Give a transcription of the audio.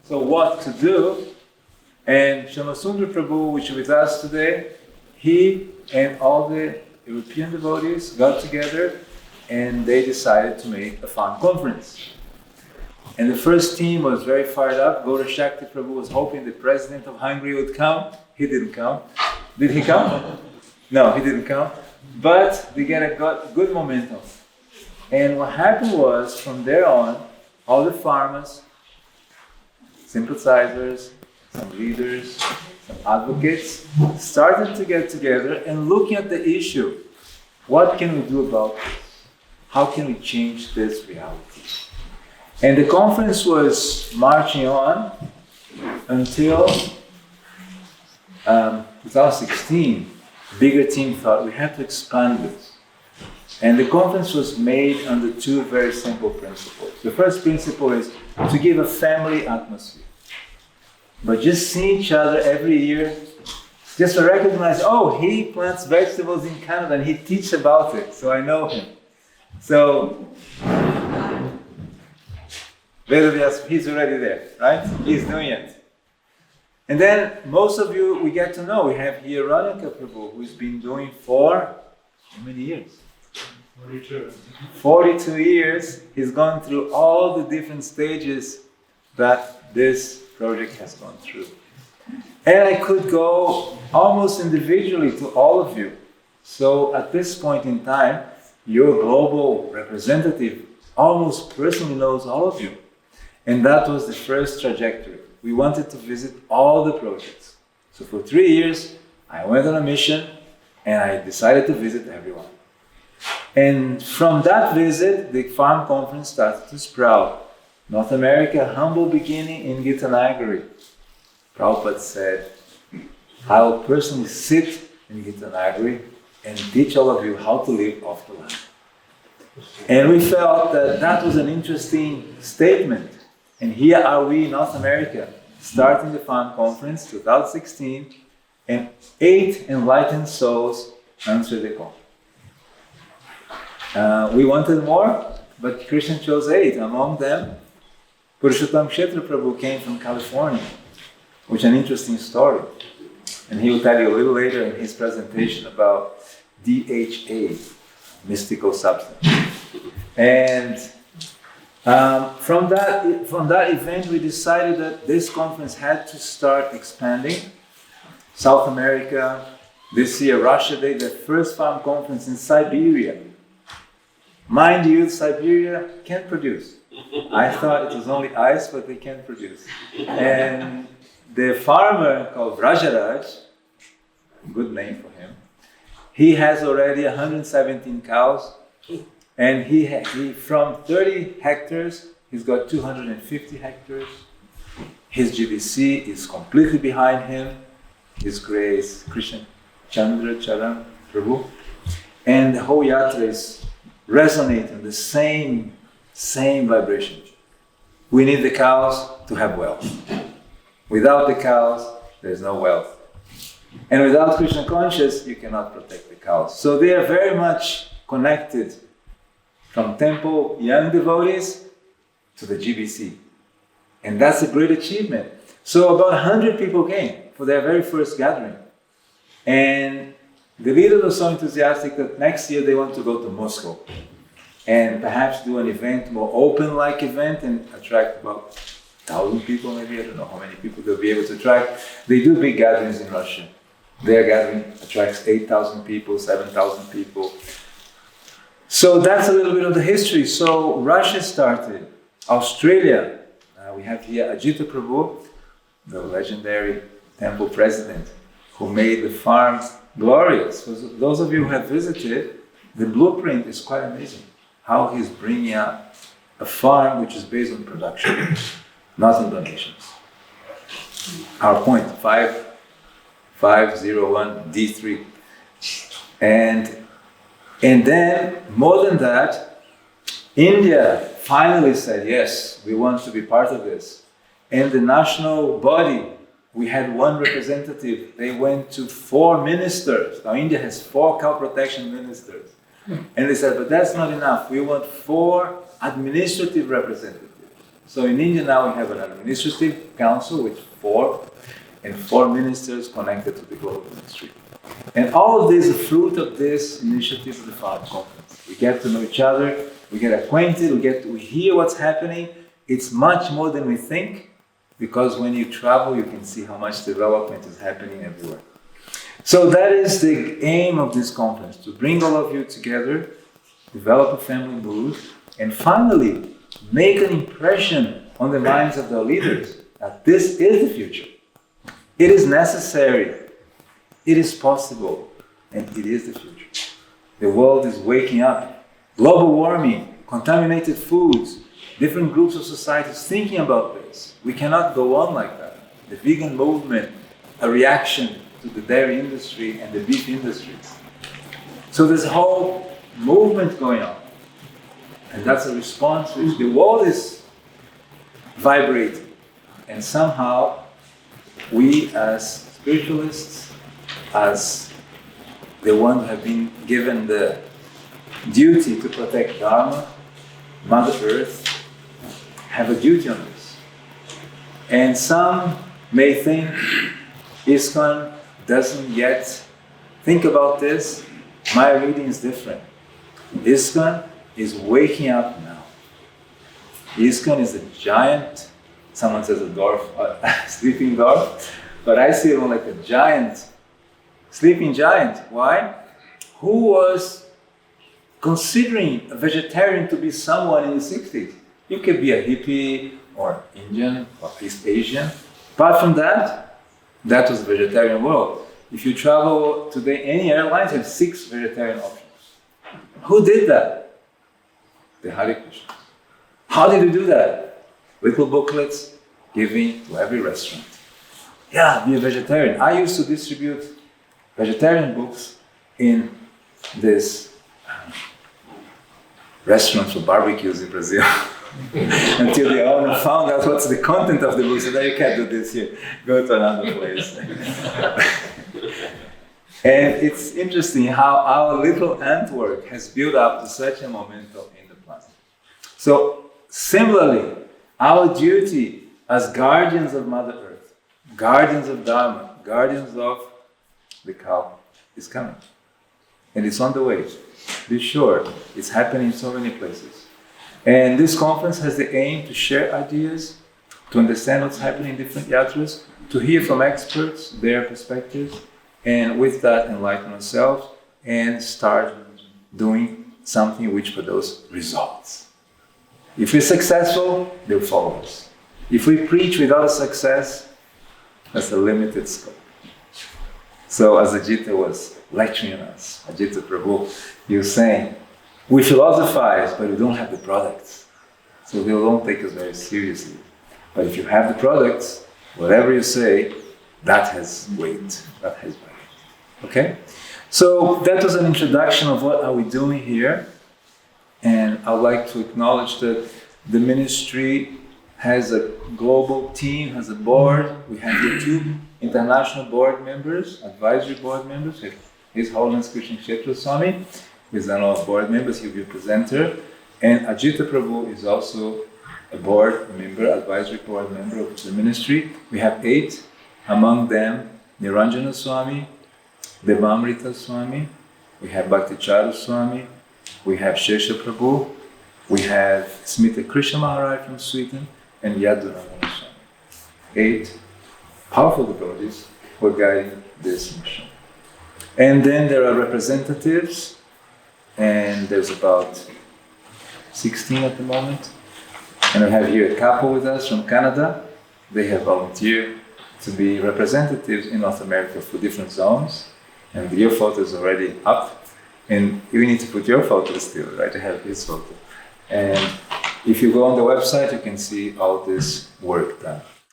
So what to do? And Shamasundra Prabhu, which is with us today, he and all the European devotees got together and they decided to make a farm conference. And the first team was very fired up. Gaura Shakti Prabhu was hoping the president of Hungary would come. He didn't come. Did he come? No, he didn't come. But they get a good momentum. And what happened was, from there on, all the farmers, sympathizers, some leaders, some advocates, started to get together and looking at the issue. What can we do about this? How can we change this reality? And the conference was marching on until 2016. Bigger team thought we have to expand this. And the conference was made under two very simple principles. The first principle is to give a family atmosphere. But just seeing each other every year, just to recognize, oh, he plants vegetables in Canada and he teaches about it, so I know him. So, Vedavyas, he's already there, right? He's doing it. And then most of you we get to know. We have here Radhika Prabhu, who's been doing for how many years? 42. 42 years. He's gone through all the different stages that this project has gone through. And I could go almost individually to all of you. So at this point in time, your global representative almost personally knows all of you. And that was the first trajectory. We wanted to visit all the projects. So for 3 years, I went on a mission and I decided to visit everyone. And from that visit, the farm conference started to sprout. North America, humble beginning in Gitanagari. Prabhupada said, I'll personally sit in Gitanagari and teach all of you how to live off the land. And we felt that that was an interesting statement. And here are we in North America, starting the farm conference 2016, and 8 enlightened souls answered the call. We wanted more, but Krishna chose 8. Among them, Purushottam Kshetra Prabhu came from California, which is an interesting story. And he will tell you a little later in his presentation about DHA, mystical substance. And from that event, we decided that this conference had to start expanding. South America, this year Russia did the first farm conference in Siberia. Mind you, Siberia can produce. I thought it was only ice, but they can produce. And the farmer called Rajaraj, good name for him, he has already 117 cows. And he from 30 hectares, he's got 250 hectares. His GBC is completely behind him. His grace, Krishna Chandra Charan Prabhu. And the whole yatra is resonating the same vibration. We need the cows to have wealth. Without the cows, there's no wealth. And without Krishna conscious, you cannot protect the cows. So they are very much connected from temple young devotees to the GBC. And that's a great achievement. So about 100 people came for their very first gathering. And the leader was so enthusiastic that next year they want to go to Moscow and perhaps do an event, more open-like event, and attract about 1,000 people maybe. I don't know how many people they'll be able to attract. They do big gatherings in Russia. Their gathering attracts 8,000 people, 7,000 people. So that's a little bit of the history. So Russia started, Australia, we have here Ajita Prabhu, the legendary temple president, who made the farm glorious. For those of you who have visited, the blueprint is quite amazing. How he's bringing up a farm which is based on production, not on donations. Our point, 5501 D3. And then, more than that, India finally said, yes, we want to be part of this. And the national body, we had one representative, they went to 4 ministers. Now India has 4 cow protection ministers. And they said, but that's not enough. We want 4 administrative representatives. So in India now we have an administrative council with 4 ministers connected to the global ministry. And all of this is a fruit of this initiative of the Father Conference. We get to know each other, we get acquainted, we hear what's happening. It's much more than we think, because when you travel, you can see how much development is happening everywhere. So that is the aim of this conference, to bring all of you together, develop a family mood, and finally make an impression on the minds of the leaders that this is the future. It is necessary, it is possible, and it is the future. The world is waking up. Global warming, contaminated foods, different groups of societies thinking about this. We cannot go on like that. The vegan movement, a reaction to the dairy industry and the beef industry. So there's a whole movement going on. And that's a response which the world is vibrating. And somehow we as spiritualists, as the ones who have been given the duty to protect Dharma, Mother Earth, have a duty on this. And some may think ISKCON doesn't yet think about this. My reading is different. ISKCON is waking up now. ISKCON is a giant, someone says a dwarf, a sleeping dwarf, but I see it like a giant, sleeping giant. Why? Who was considering a vegetarian to be someone in the 60s? You could be a hippie or Indian or East Asian. Apart from that, that was the vegetarian world. If you travel today, any airlines have 6 vegetarian options. Who did that? The Hare Krishna. How did you do that? Little booklets giving to every restaurant. Yeah, be a vegetarian. I used to distribute vegetarian books in this restaurant for barbecues in Brazil. Until the owner found out what's the content of the book, so that you can't do this here, go to another place. And it's interesting how our little Antwerp has built up to such a momentum in the planet. So similarly, our duty as guardians of Mother Earth, guardians of Dharma, guardians of the cow is coming. And it's on the way. Be sure, it's happening in so many places. And this conference has the aim to share ideas, to understand what's happening in different yatras, to hear from experts, their perspectives, and with that enlighten ourselves and start doing something which produces results. If we're successful, they'll follow us. If we preach without a success, that's a limited scope. So as Ajita was lecturing us, Ajita Prabhu, he was saying, we philosophize, but we don't have the products. So they don't take us very seriously. But if you have the products, whatever you say, that has weight, that has value. Okay? So that was an introduction of what are we doing here. And I'd like to acknowledge that the ministry has a global team, has a board. We have here 2 international board members, advisory board members. His Holiness Krishna Kshetra Swami is one of our board members, he'll be a presenter. And Ajita Prabhu is also a board member, advisory board member of the ministry. We have 8, among them Niranjana Swami, Devamrita Swami, we have Bhakticharu Swami, we have Shesha Prabhu, we have Smita Krishna Maharaj from Sweden, and Yadunandana Swami. 8 powerful devotees who are guiding this mission. And then there are representatives, and there's about 16 at the moment. And we have here a couple with us from Canada. They have volunteered to be representatives in North America for different zones. And your photo is already up. And you need to put your photo still, right? I have his photo. And if you go on the website, you can see all this work done.